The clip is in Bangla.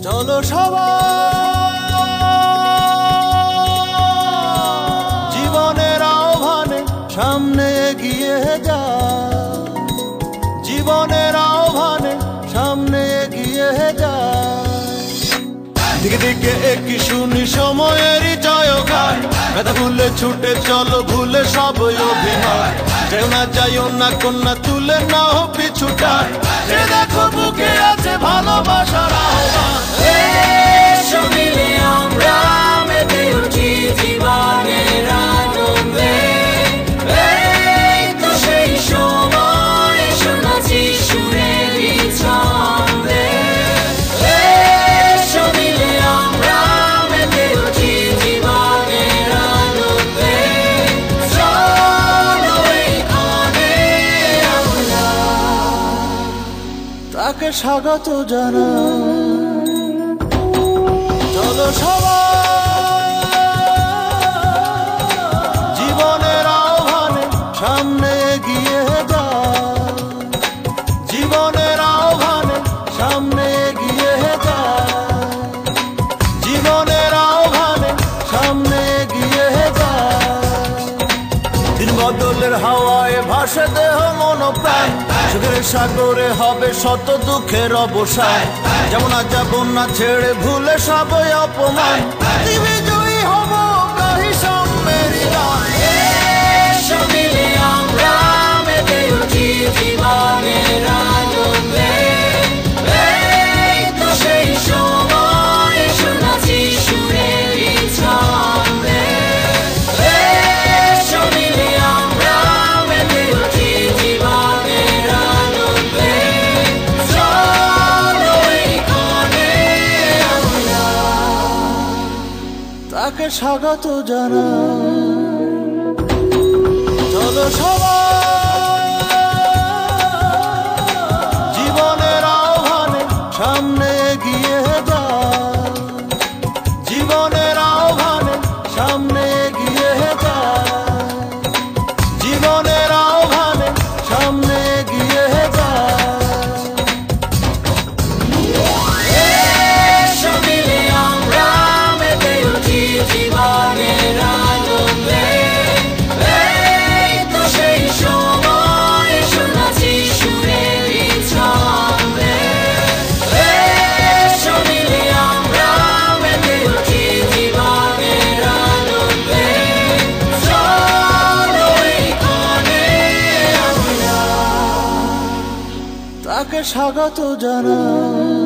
চলো সবাই জীবনের আহ্বানে সামনে এগিয়ে যায়, জীবনের আহ্বানে সামনে এগিয়ে যায়। দিকে দিকে একই শুনি সময়েরই জয়গান, ব্যথা ভুলে ছুটে চলো ভুলে সব অভিমান। যাইও না কন্যা তুলে নাও পিছুটান, দেখো বুকে আছে ভালোবাসার আহ্বান। এসো মিলে আমরা মেতে উঠি জীবনের আনন্দে, এই তো সেই সময় এসো নাচি সুরেরই ছন্দে। এসো মিলে আমরা মেতে উঠি জীবনের আনন্দে, চলো এই ক্ষণে আমরা তাকে স্বাগত জানাই। চলো সবাই জীবনের আহ্বানে সামনে এগিয়ে যায়, জীবনের আহ্বানে সামনে এগিয়ে যায়, জীবনের আহ্বানে সামনে এগিয়ে যায়। দিন বদলের হাওয়ায় ভাসে দেহ মন প্রাণ, সুখের সাগরে হবে শত দুঃখের অবসান। যেমন আজ যাব না ছেড়ে ভুলে সবই অপমান, বিজয়ী হব গাহি সাম্যেরই গান। এসো মিলে আমরা মেতে উঠি জীবনের আনন্দে, এই তো সেই সময় এসো নাচি সুরেরই ছন্দে। এসো মিলে আমরা মেতে উঠি জীবনের আনন্দে, চলো এই ক্ষণে আমরা তাকে স্বাগত জানাই। চলো সবাই জীবনের আহ্বানে সামনে এগিয়ে যায়, জীবনের আহ্বানে সামনে এগিয়ে যায়, জীবনের আহ্বানে সামনে এগিয়ে যায়। এসো মিলে আমরা মেতে উঠি জীবনের আনন্দে, এই তো সেই সময় এসো নাচি সুরেরই ছন্দে। এসো মিলে আমরা মেতে উঠি জীবনের আনন্দে, চলো এই ক্ষণে আমরা তাকে স্বাগত জানাই।